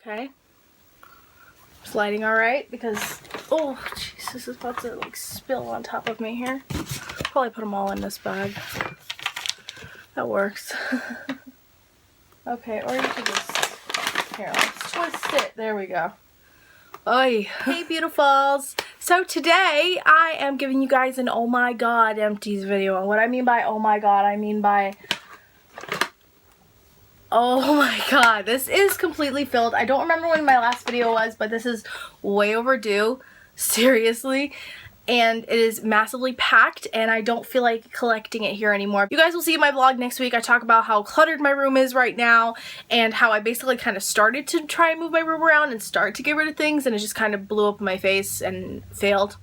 Okay. Is lighting alright? Because, oh, jeez, this is about to like spill on top of me here. Probably put them all in this bag. That works. Okay, or you could just, here, let's twist it. There we go. Oy. Hey, beautifuls. So today, I am giving you guys an oh my god empties video. And what I mean by oh my god, I mean by, oh my god, this is completely filled. I don't remember when my last video was, but this is way overdue. Seriously. And it is massively packed, and I don't feel like collecting it here anymore. You guys will see in my vlog next week. I talk about how cluttered my room is right now, and how I basically kind of started to try and move my room around and start to get rid of things, and it just kind of blew up in my face and failed,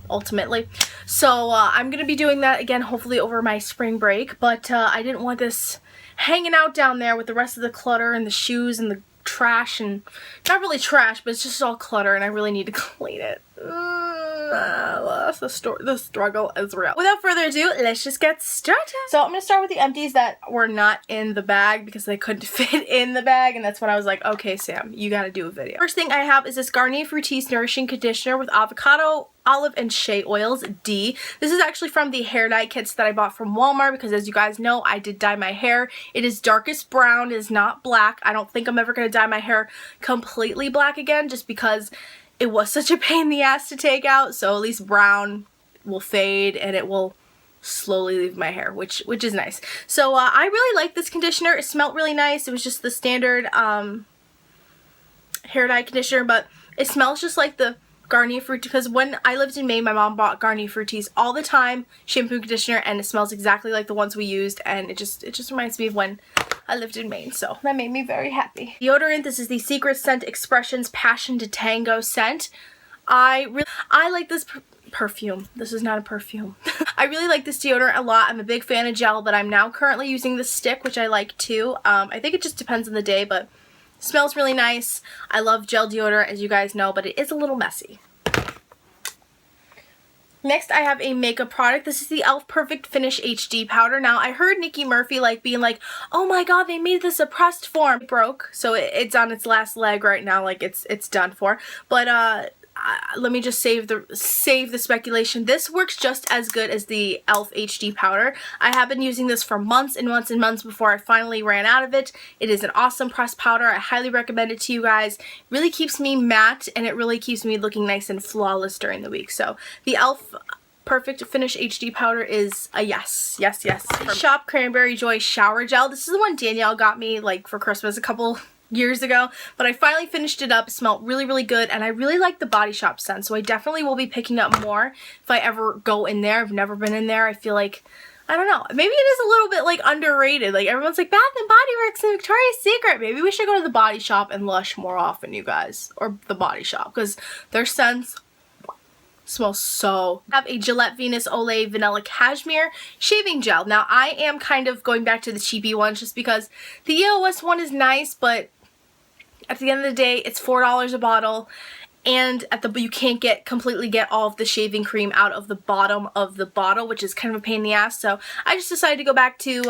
ultimately. So I'm going to be doing that again, hopefully over my spring break, but I didn't want this hanging out down there with the rest of the clutter and the shoes and the trash, and not really trash, but it's just all clutter, and I really need to clean it. The struggle is real. Without further ado, let's just get started. So I'm going to start with the empties that were not in the bag because they couldn't fit in the bag, and that's when I was like, okay, Sam, you got to do a video. First thing I have is this Garnier Fructis Nourishing Conditioner with avocado, olive, and shea oils, D. This is actually from the hair dye kits that I bought from Walmart because, as you guys know, I did dye my hair. It is darkest brown, it is not black. I don't think I'm ever going to dye my hair completely black again just because it was such a pain in the ass to take out, so at least brown will fade and it will slowly leave my hair, which is nice. So I really like this conditioner. It smelled really nice. It was just the standard hair dye conditioner, but it smells just like the Garnier Fructis, because when I lived in Maine, my mom bought Garnier Fructis all the time, shampoo and conditioner, and it smells exactly like the ones we used, and it just reminds me of when I lived in Maine, so that made me very happy. Deodorant, this is the Secret Scent Expressions Passion to Tango scent. I like this perfume. This is not a perfume. I really like this deodorant a lot. I'm a big fan of gel, but I'm now currently using the stick, which I like too. I think it just depends on the day, but it smells really nice. I love gel deodorant, as you guys know, but it is a little messy. Next, I have a makeup product. This is the e.l.f. Perfect Finish HD powder. Now, I heard Nikki Murphy being like, oh my god, they made this a pressed form. It broke, so it's on its last leg right now, like it's done for. But let me just save the speculation. This works just as good as the e.l.f. HD powder. I have been using this for months and months and months before I finally ran out of it. It is an awesome pressed powder. I highly recommend it to you guys. It really keeps me matte, and it really keeps me looking nice and flawless during the week. So the e.l.f. Perfect Finish HD powder is a yes. Yes, yes. Shop Cranberry Joy Shower Gel. This is the one Danielle got me for Christmas a couple years ago, but I finally finished it up. It smelled really, really good, and I really like the Body Shop scent, so I definitely will be picking up more if I ever go in there. I've never been in there. I feel like, I don't know, maybe it is a little bit underrated. Everyone's like, Bath and Body Works and Victoria's Secret. Maybe we should go to the Body Shop and Lush more often, you guys, or the Body Shop, because their scents smells so. I have a Gillette Venus Olay Vanilla Cashmere Shaving Gel. Now, I am kind of going back to the cheapy ones just because the EOS one is nice, but at the end of the day, it's $4 a bottle, and you can't completely get all of the shaving cream out of the bottom of the bottle, which is kind of a pain in the ass. So I just decided to go back to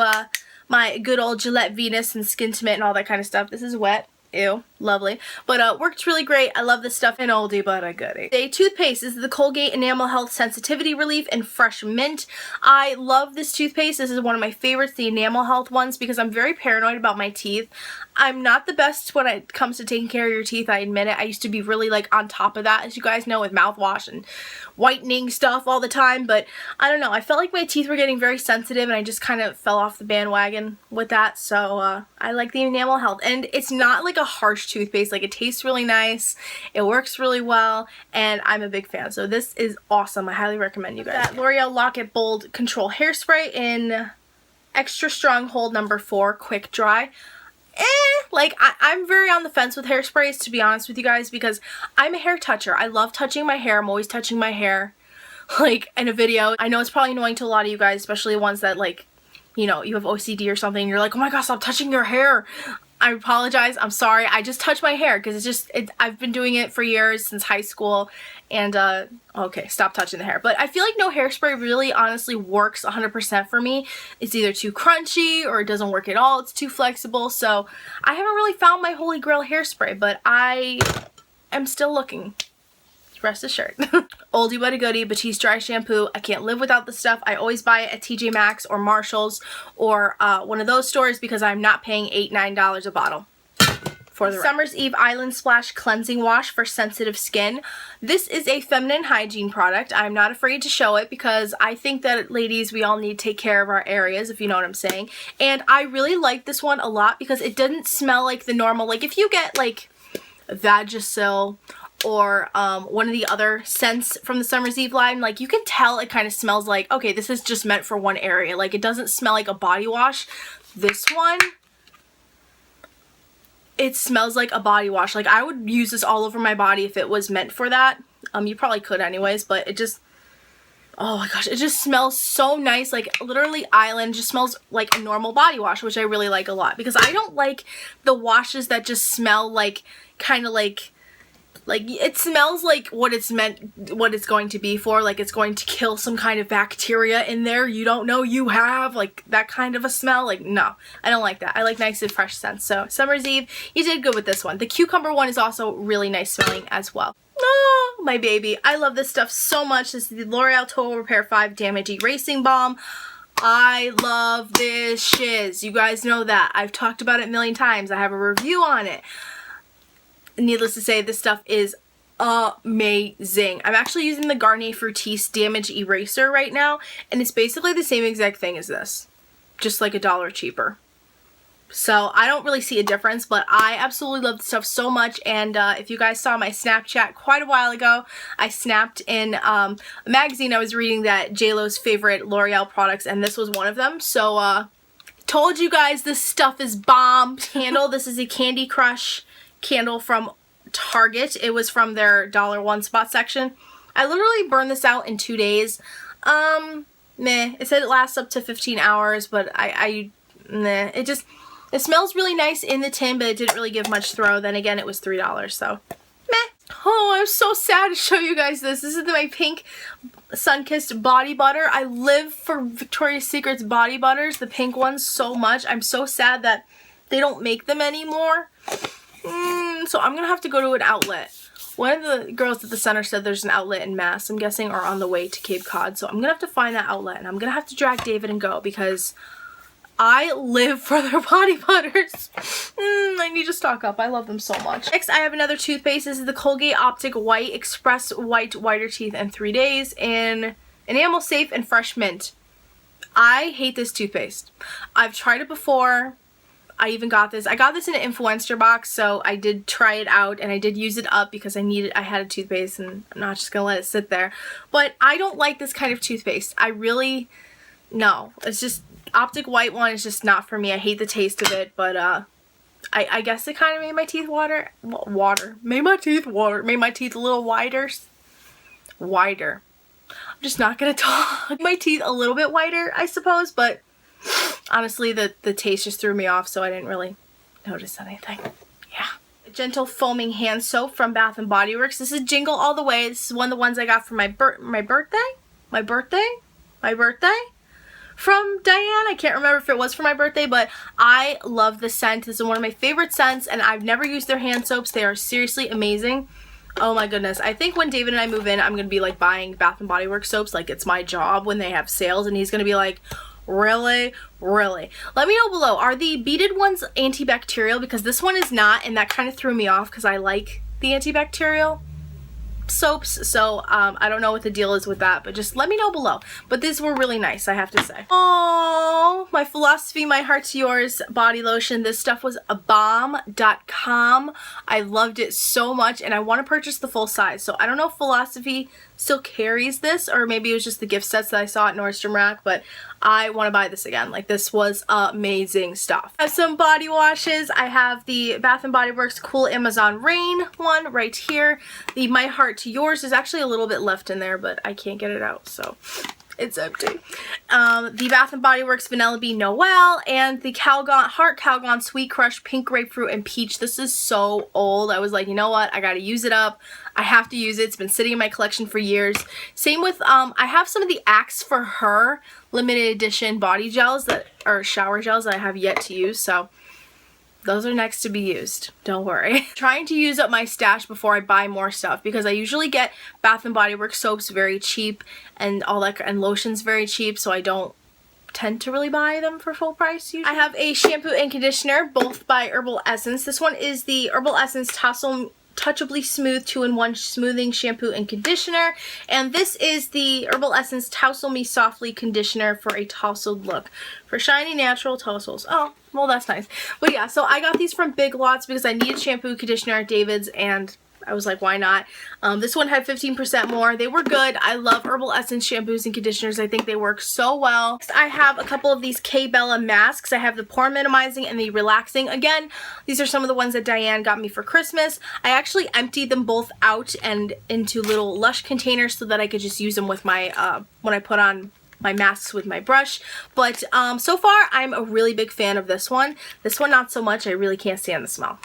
my good old Gillette Venus and Skintimate and all that kind of stuff. This is wet. Ew, lovely. But worked really great. I love this stuff. An oldie but a goodie. A toothpaste. This is the Colgate Enamel Health Sensitivity Relief in Fresh Mint. I love this toothpaste. This is one of my favorites, the Enamel Health ones, because I'm very paranoid about my teeth. I'm not the best when it comes to taking care of your teeth, I admit it. I used to be really on top of that, as you guys know, with mouthwash and whitening stuff all the time, but I don't know. I felt like my teeth were getting very sensitive, and I just kind of fell off the bandwagon with that, so I like the Enamel Health. And it's not a harsh toothpaste. It tastes really nice, it works really well, and I'm a big fan. So this is awesome. I highly recommend you guys. That L'Oreal Lock It Bold Control Hairspray in Extra Strong Hold No. 4 Quick Dry. I'm very on the fence with hairsprays, to be honest with you guys, because I'm a hair toucher. I love touching my hair. I'm always touching my hair, in a video. I know it's probably annoying to a lot of you guys, especially ones that, you have OCD or something, and you're like, oh my gosh, stop touching your hair. I apologize. I'm sorry. I just touched my hair because I've been doing it for years, since high school, and okay, stop touching the hair. But I feel like no hairspray really honestly works 100% for me. It's either too crunchy or it doesn't work at all. It's too flexible. So I haven't really found my holy grail hairspray, but I am still looking. Rest assured. Oldie but a goodie, Batiste dry shampoo. I can't live without this stuff. I always buy it at TJ Maxx or Marshall's or one of those stores because I'm not paying $8, $9 a bottle for the Summer's Eve Island Splash Cleansing Wash for sensitive skin. This is a feminine hygiene product. I'm not afraid to show it because I think that, ladies, we all need to take care of our areas, if you know what I'm saying. And I really like this one a lot because it doesn't smell like the normal, like if you get like Vagisil or one of the other scents from the Summer's Eve line, like you can tell it kind of smells like, okay, this is just meant for one area. Like it doesn't smell like a body wash. This one, it smells like a body wash. Like I would use this all over my body if it was meant for that. You probably could anyways, but it just, oh my gosh, it just smells so nice. Like literally Island just smells like a normal body wash, which I really like a lot because I don't like the washes that just smell like kind of like it smells like what it's going to be for, like it's going to kill some kind of bacteria in there you don't know you have, like that kind of a smell. Like no, I don't like that. I like nice and fresh scents. So Summer's Eve, you did good with this one. The cucumber one is also really nice smelling as well. Oh, my baby. I love this stuff so much. This is the L'Oreal Total Repair 5 Damage Erasing Balm. I love this shiz. You guys know that. I've talked about it a million times. I have a review on it. Needless to say, this stuff is amazing. I'm actually using the Garnier Fructis Damage Eraser right now, and it's basically the same exact thing as this, just like $1 cheaper. So I don't really see a difference, but I absolutely love this stuff so much. And if you guys saw my Snapchat quite a while ago, I snapped in a magazine I was reading that JLo's favorite L'Oreal products, and this was one of them. So told you guys this stuff is bomb. Candle, this is a Candy Crush candle from Target. It was from their $1 spot section. I literally burned this out in 2 days. Meh. It said it lasts up to 15 hours, but meh. It smells really nice in the tin, but it didn't really give much throw. Then again, it was $3, so meh. Oh, I'm so sad to show you guys this. This is my pink Sunkissed body butter. I live for Victoria's Secret's body butters, the pink ones, so much. I'm so sad that they don't make them anymore. So I'm gonna have to go to an outlet. One of the girls at the center said there's an outlet in Mass, I'm guessing, or on the way to Cape Cod. So I'm gonna have to find that outlet, and I'm gonna have to drag David and go because I live for their body butters. I need to stock up. I love them so much. Next, I have another toothpaste. This is the Colgate Optic White Express White Whiter Teeth in 3 days in enamel safe and fresh mint. I hate this toothpaste. I've tried it before. I even got this. I got this in an influencer box, so I did try it out and I did use it up because I had a toothpaste and I'm not just gonna let it sit there. But I don't like this kind of toothpaste. No. It's just, Optic White one is just not for me. I hate the taste of it, but I guess it kind of made my teeth made my teeth a little wider. I'm just not gonna talk. My teeth a little bit whiter, I suppose, but honestly, the taste just threw me off, so I didn't really notice anything. Yeah. Gentle Foaming Hand Soap from Bath & Body Works. This is Jingle All the Way. This is one of the ones I got for my birthday? From Diane. I can't remember if it was for my birthday, but I love this scent. This is one of my favorite scents, and I've never used their hand soaps. They are seriously amazing. Oh my goodness. I think when David and I move in, I'm going to be like buying Bath & Body Works soaps like it's my job when they have sales, and he's going to be like, really? Really? Let me know below. Are the beaded ones antibacterial? Because this one is not, and that kind of threw me off because I like the antibacterial soaps, so I don't know what the deal is with that, but just let me know below. But these were really nice, I have to say. Oh, my Philosophy My Heart to Yours body lotion. This stuff was a bomb.com. I loved it so much, and I want to purchase the full size. So I don't know if Philosophy still carries this, or maybe it was just the gift sets that I saw at Nordstrom Rack, but I want to buy this again. Like, this was amazing stuff. I have some body washes. I have the Bath & Body Works Cool Amazon Rain one right here. The My Heart to Yours is actually a little bit left in there, but I can't get it out, so It's empty. The Bath & Body Works Vanilla Bean Noel, and the Heart Calgon Sweet Crush Pink Grapefruit and Peach. This is so old. I was like, you know what? I gotta use it up. I have to use it. It's been sitting in my collection for years. Same with, I have some of the Axe for Her limited edition body gels that are shower gels that I have yet to use, so those are next to be used. Don't worry. Trying to use up my stash before I buy more stuff because I usually get Bath & Body Works soaps very cheap and all that, and lotions very cheap, so I don't tend to really buy them for full price usually. I have a shampoo and conditioner, both by Herbal Essence. This one is the Herbal Essence Touchably Smooth 2-in-1 Smoothing Shampoo and Conditioner, and this is the Herbal Essence Tousle Me Softly Conditioner for a tousled look. For shiny natural tousles. Oh, well that's nice. But yeah, so I got these from Big Lots because I needed shampoo and conditioner at David's, and I was like, why not? This one had 15% more. They were good. I love Herbal Essence shampoos and conditioners. I think they work so well. Next, I have a couple of these K-Bella masks. I have the Pore Minimizing and the Relaxing. Again, these are some of the ones that Diane got me for Christmas. I actually emptied them both out and into little Lush containers so that I could just use them with my, when I put on my masks with my brush. But so far, I'm a really big fan of this one. This one, not so much. I really can't stand the smell.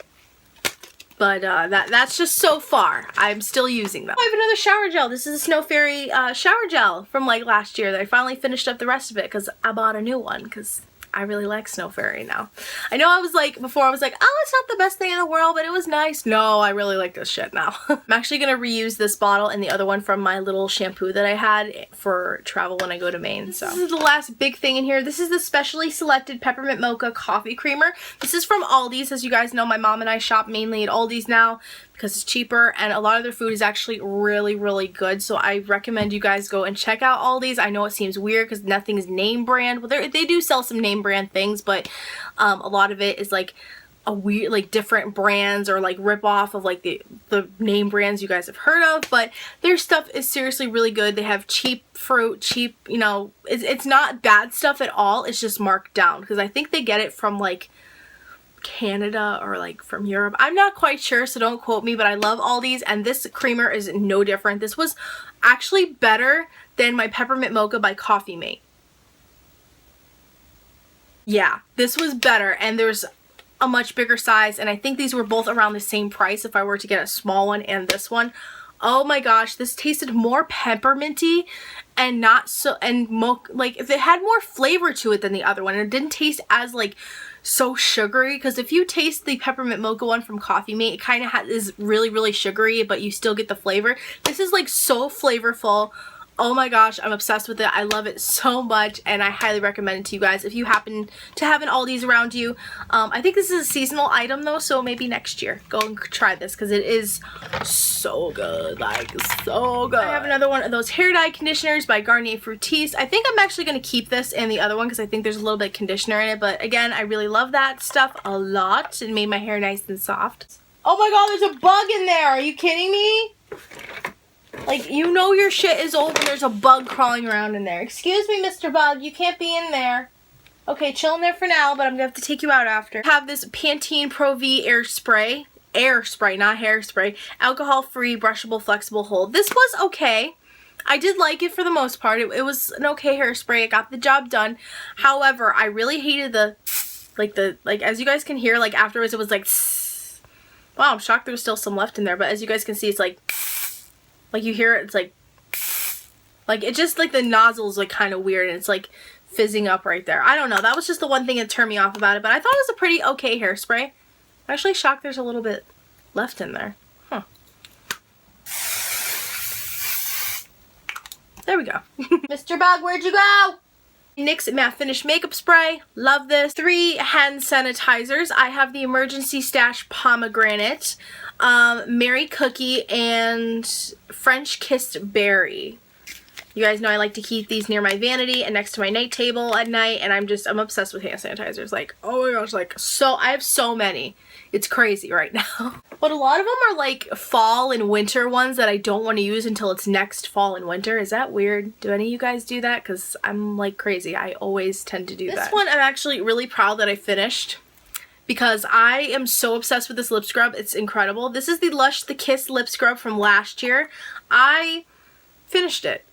But that's just so far. I'm still using them. I have another shower gel. This is a Snow Fairy shower gel from like last year that I finally finished up the rest of it because I bought a new one because I really like Snow Fairy now. I know I was like, before I was like, oh, it's not the best thing in the world, but it was nice. No, I really like this shit now. I'm actually going to reuse this bottle and the other one from my little shampoo that I had for travel when I go to Maine. So this is the last big thing in here. This is the Specially Selected Peppermint Mocha Coffee Creamer. This is from Aldi's. As you guys know, my mom and I shop mainly at Aldi's now because it's cheaper, and a lot of their food is actually really, really good. So I recommend you guys go and check out Aldi's. I know it seems weird because nothing is name brand. Well, they do sell some name brand things, but a lot of it is like a weird, like different brands or like rip off of like the name brands you guys have heard of. But their stuff is seriously really good. They have cheap fruit, cheap, you know, it's not bad stuff at all. It's just marked down because I think they get it from like Canada or like from Europe. I'm not quite sure, so don't quote me, but I love Aldi's, and this creamer is no different. This was actually better than my Peppermint Mocha by Coffee Mate. Yeah, this was better, and there's a much bigger size, and I think these were both around the same price if I were to get a small one and this one. Oh my gosh, this tasted more pepperminty and not so, and like if it had more flavor to it than the other one, and it didn't taste as like so sugary, because if you taste the Peppermint Mocha one from Coffee Mate, it kind of is really, really sugary, but you still get the flavor. This is like so flavorful. Oh my gosh, I'm obsessed with it. I love it so much, and I highly recommend it to you guys if you happen to have an Aldi's around you. I think this is a seasonal item though, so maybe next year go and try this because it is so good, like so good. I have another one of those hair dye conditioners by Garnier Fructis. I think I'm actually going to keep this and the other one because I think there's a little bit of conditioner in it, but again, I really love that stuff a lot. It made my hair nice and soft. Oh my god, there's a bug in there. Are you kidding me? Like, you know your shit is old when there's a bug crawling around in there. Excuse me, Mr. Bug, you can't be in there. Okay, chill in there for now, but I'm gonna have to take you out after. I have this Pantene Pro V Air Spray, not hairspray, alcohol-free, brushable, flexible hold. This was okay. I did like it for the most part. It was an okay hairspray. It got the job done. However, I really hated like as you guys can hear, like afterwards it was like, wow, I'm shocked there was still some left in there, but as you guys can see, it's like you hear it, it's like it just like the nozzle is like kind of weird, and it's like fizzing up right there. I don't know. That was just the one thing that turned me off about it, but I thought it was a pretty okay hairspray. I'm actually shocked there's a little bit left in there. Huh. There we go. Mr. Bug, where'd you go? NYX Matte Finish Makeup Spray. Love this. 3 hand sanitizers. I have the Emergency Stash Pomegranate, Mary Cookie, and French Kissed Berry. You guys know I like to keep these near my vanity and next to my night table at night, and I'm obsessed with hand sanitizers. Like, oh my gosh, like, so I have so many. It's crazy right now. But a lot of them are like fall and winter ones that I don't want to use until it's next fall and winter. Is that weird? Do any of you guys do that? Because I'm like crazy. I always tend to do that. This one I'm actually really proud that I finished, because I am so obsessed with this lip scrub. It's incredible. This is the Lush The Kiss lip scrub from last year. I finished it.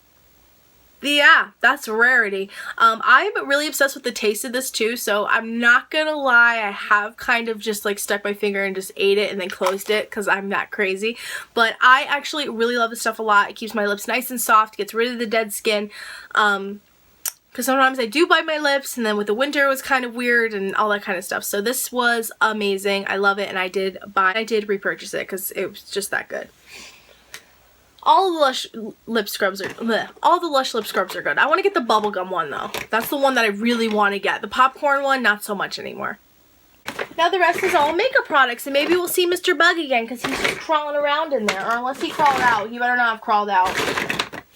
Yeah, that's rarity. I'm really obsessed with the taste of this too, so I'm not gonna lie, I have kind of just like stuck my finger and just ate it and then closed it because I'm that crazy. But I actually really love this stuff a lot. It keeps my lips nice and soft, gets rid of the dead skin. Because sometimes I do bite my lips, and then with the winter it was kind of weird and all that kind of stuff. So this was amazing. I love it, and I did repurchase it because it was just that good. All the Lush lip scrubs are all the Lush lip scrubs are good. I want to get the bubblegum one though. That's the one that I really want to get. The popcorn one, not so much anymore. Now the rest is all makeup products, and maybe we'll see Mr. Bug again because he's just crawling around in there. Or unless he crawled out. He better not have crawled out.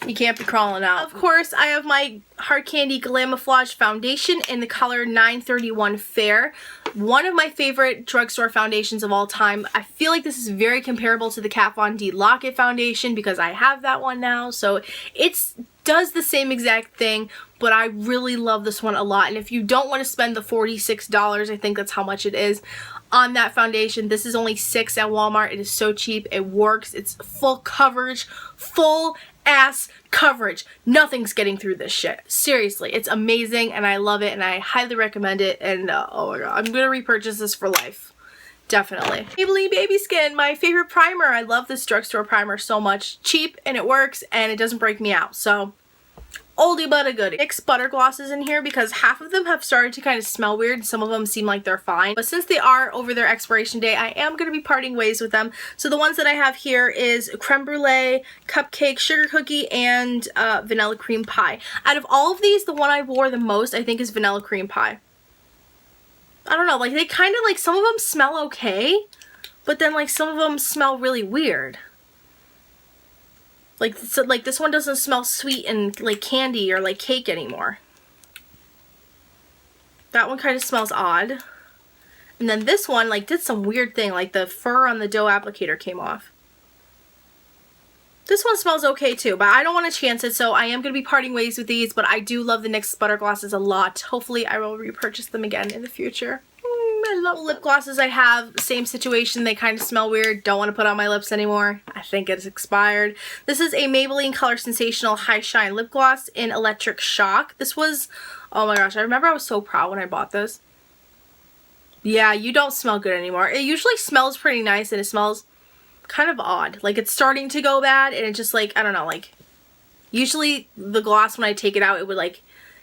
He can't be crawling out. Of course, I have my Hard Candy Glamouflage foundation in the color 931 Fair. One of my favorite drugstore foundations of all time. I feel like this is very comparable to the Kat Von D Lock-It foundation because I have that one now. So it does the same exact thing, but I really love this one a lot. And if you don't want to spend the $46, I think that's how much it is, on that foundation, this is only $6 at Walmart. It is so cheap. It works. It's full coverage, full ass coverage. Nothing's getting through this shit. Seriously, it's amazing and I love it and I highly recommend it. And oh my god, I'm gonna repurchase this for life. Definitely. Maybelline Baby Skin, my favorite primer. I love this drugstore primer so much. Cheap and it works and it doesn't break me out. So oldie but a goodie. 6 butter glosses in here because half of them have started to kind of smell weird and some of them seem like they're fine. But since they are over their expiration date, I am going to be parting ways with them. So the ones that I have here is Creme Brulee, Cupcake, Sugar Cookie, and Vanilla Cream Pie. Out of all of these, the one I wore the most I think is Vanilla Cream Pie. I don't know, like they kind of like, some of them smell okay, but then like some of them smell really weird. Like, so, like this one doesn't smell sweet and like candy or like cake anymore. That one kind of smells odd. And then this one like did some weird thing, like the fur on the dough applicator came off. This one smells okay too, but I don't want to chance it, so I am going to be parting ways with these, but I do love the NYX butter glosses a lot. Hopefully I will repurchase them again in the future. I love lip glosses I have. Same situation. They kind of smell weird. Don't want to put on my lips anymore. I think it's expired. This is a Maybelline Color Sensational High Shine Lip Gloss in Electric Shock. This was, oh my gosh, I remember I was so proud when I bought this. Yeah, you don't smell good anymore. It usually smells pretty nice and it smells kind of odd. Like it's starting to go bad and it just like, I don't know, like usually the gloss when I take it out it would like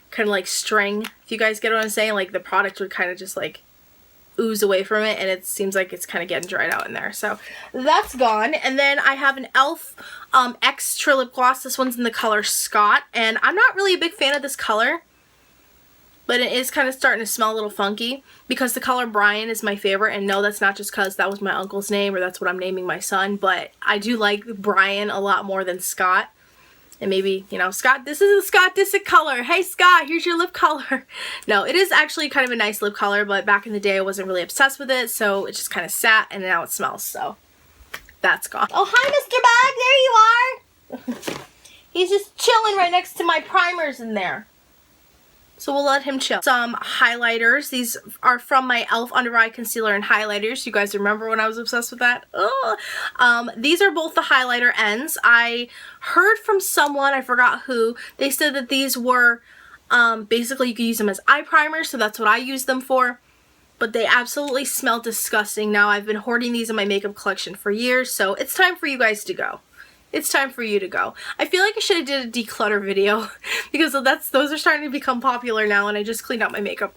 kind of like string, if you guys get what I'm saying, like the product would kind of just like ooze away from it and it seems like it's kind of getting dried out in there. So that's gone. And then I have an e.l.f. Extra Lip Gloss. This one's in the color Scott and I'm not really a big fan of this color, but it is kind of starting to smell a little funky because the color Brian is my favorite. And no, that's not just because that was my uncle's name or that's what I'm naming my son, but I do like Brian a lot more than Scott. And maybe, you know, Scott, this is a Scott Disick color. Hey Scott, here's your lip color. No, it is actually kind of a nice lip color, but back in the day I wasn't really obsessed with it, so it just kind of sat and now it smells, so that's gone. Oh, hi Mr. Bug, there you are. He's just chilling right next to my primers in there. So we'll let him chill. Some highlighters. These are from my e.l.f. Under Eye Concealer and Highlighters. You guys remember when I was obsessed with that? These are both the highlighter ends. I heard from someone, I forgot who, they said that these were basically you could use them as eye primers, so that's what I use them for. But they absolutely smell disgusting. Now I've been hoarding these in my makeup collection for years, so it's time for you guys to go. It's time for you to go. I feel like I should have did a declutter video because those are starting to become popular now and I just cleaned out my makeup.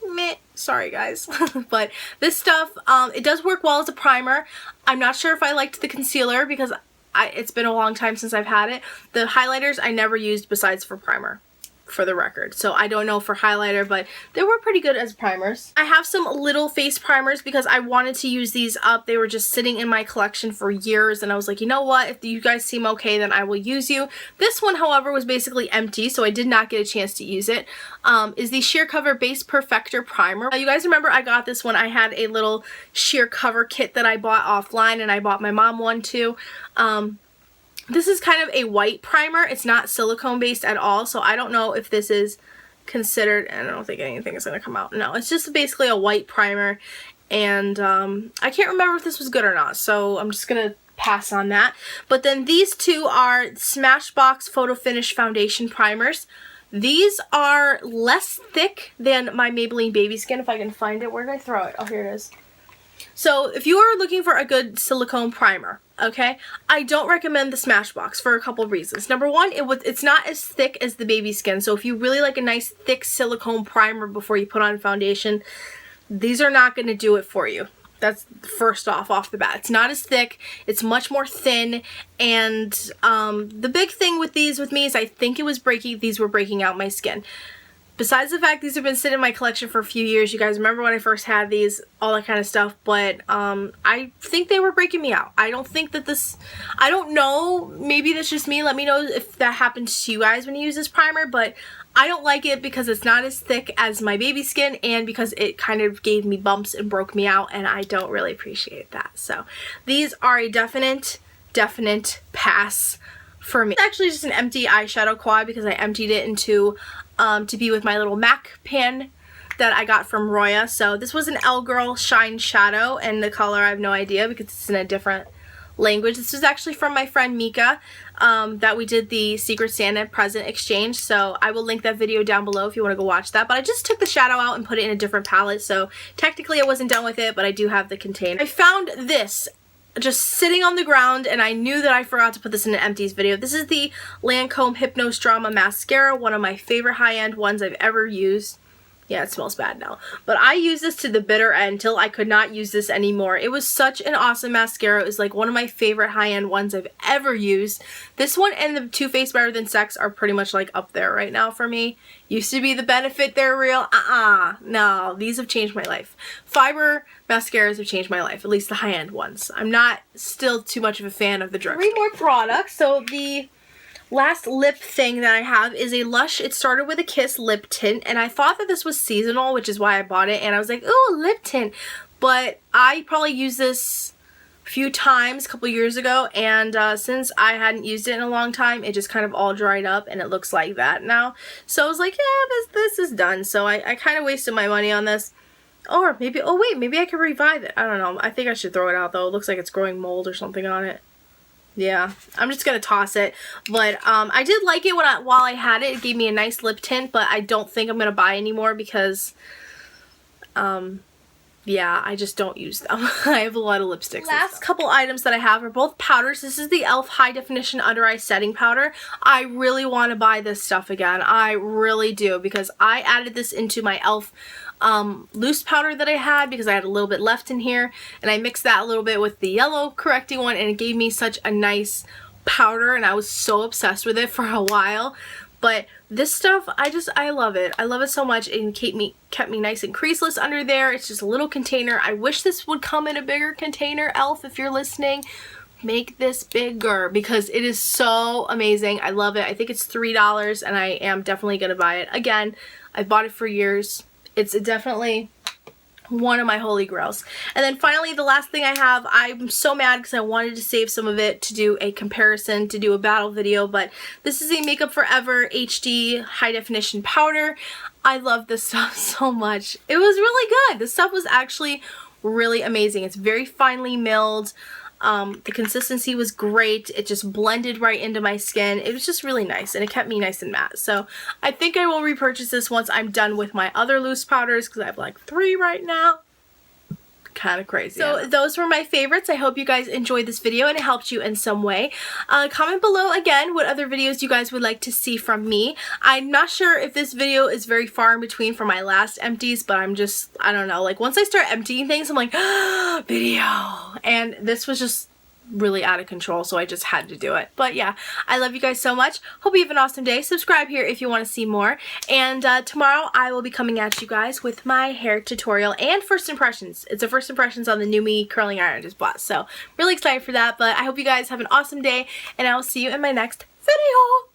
Meh. Sorry guys. But this stuff, it does work well as a primer. I'm not sure if I liked the concealer because it's been a long time since I've had it. The highlighters I never used besides for primer, for the record. So I don't know for highlighter, but they were pretty good as primers. I have some little face primers because I wanted to use these up. They were just sitting in my collection for years and I was like, you know what, if you guys seem okay then I will use you. This one however was basically empty, so I did not get a chance to use it. Is the Sheer Cover Base Perfector Primer. You guys remember I got this one. I had a little sheer cover kit that I bought offline and I bought my mom one too. This is kind of a white primer. It's not silicone based at all, so I don't know if this is considered, I don't think anything is going to come out. No, it's just basically a white primer, and I can't remember if this was good or not, so I'm just going to pass on that. But then these two are Smashbox Photo Finish Foundation Primers. These are less thick than my Maybelline Baby Skin. If I can find it. Where did I throw it? Oh, here it is. So if you are looking for a good silicone primer, okay, I don't recommend the Smashbox for a couple of reasons. Number one, it's not as thick as the Baby Skin. So if you really like a nice thick silicone primer before you put on foundation, these are not going to do it for you. That's first off the bat. It's not as thick. It's much more thin. And the big thing with these with me is I think these were breaking out my skin. Besides the fact these have been sitting in my collection for a few years, you guys remember when I first had these, all that kind of stuff, but I think they were breaking me out. I don't think that I don't know, maybe that's just me. Let me know if that happens to you guys when you use this primer, but I don't like it because it's not as thick as my Baby Skin and because it kind of gave me bumps and broke me out, and I don't really appreciate that. So these are a definite pass for me. It's actually just an empty eyeshadow quad because I emptied it into to be with my little MAC pan that I got from Roya. So this was an L Girl Shine Shadow, and the color I have no idea because it's in a different language. This was actually from my friend Mika that we did the Secret Santa present exchange, so I will link that video down below if you want to go watch that. But I just took the shadow out and put it in a different palette, so technically I wasn't done with it, but I do have the container. I found this just sitting on the ground, and I knew that I forgot to put this in an empties video. This is the Lancome Hypnose Drama Mascara, one of my favorite high-end ones I've ever used. Yeah, it smells bad now. But I used this to the bitter end till I could not use this anymore. It was such an awesome mascara. It was like one of my favorite high-end ones I've ever used. This one and the Too Faced Better Than Sex are pretty much like up there right now for me. Used to be the Benefit, they're real. No, these have changed my life. Fiber mascaras have changed my life, at least the high-end ones. I'm not still too much of a fan of the drugstore. 3 more products. So the last lip thing that I have is a Lush It Started With a Kiss lip tint, and I thought that this was seasonal, which is why I bought it, and I was like, ooh, a lip tint. But I probably used this a few times a couple years ago, and since I hadn't used it in a long time, it just kind of all dried up, and it looks like that now. So I was like, yeah, this is done. So I kind of wasted my money on this. Or maybe, oh wait, maybe I could revive it. I don't know. I think I should throw it out though. It looks like it's growing mold or something on it. Yeah, I'm just gonna toss it. But I did like it while I had it. It gave me a nice lip tint, but I don't think I'm gonna buy anymore because yeah, I just don't use them. I have a lot of lipsticks. Last couple items that I have are both powders. This is the e.l.f. High Definition Under Eye Setting Powder. I really want to buy this stuff again. I really do, because I added this into my e.l.f. Loose powder that I had because I had a little bit left in here, and I mixed that a little bit with the yellow correcting one, and it gave me such a nice powder, and I was so obsessed with it for a while. But this stuff, I love it. I love it so much, and kept me nice and creaseless under there. It's just a little container. I wish this would come in a bigger container. e.l.f., if you're listening, make this bigger because it is so amazing. I love it. I think it's $3, and I am definitely gonna buy it again. I've bought it for years. It's definitely one of my holy grails. And then finally, the last thing I have, I'm so mad because I wanted to save some of it to do a comparison, to do a battle video, but this is a Makeup Forever HD High Definition Powder. I love this stuff so much. It was really good. This stuff was actually really amazing. It's very finely milled. The consistency was great. It just blended right into my skin. It was just really nice, and it kept me nice and matte. So I think I will repurchase this once I'm done with my other loose powders because I have like 3 right now. Kind of crazy. So those were my favorites. I hope you guys enjoyed this video and it helped you in some way. Comment below again what other videos you guys would like to see from me. I'm not sure if this video is very far in between from my last empties, but I don't know, like once I start emptying things, I'm like, video. And this was just really out of control, so I just had to do it. But yeah, I love you guys so much. Hope you have an awesome day. Subscribe here if you want to see more, and tomorrow I will be coming at you guys with my hair tutorial and first impressions. It's a first impressions on the new me curling iron I just bought, so really excited for that. But I hope you guys have an awesome day, and I will see you in my next video.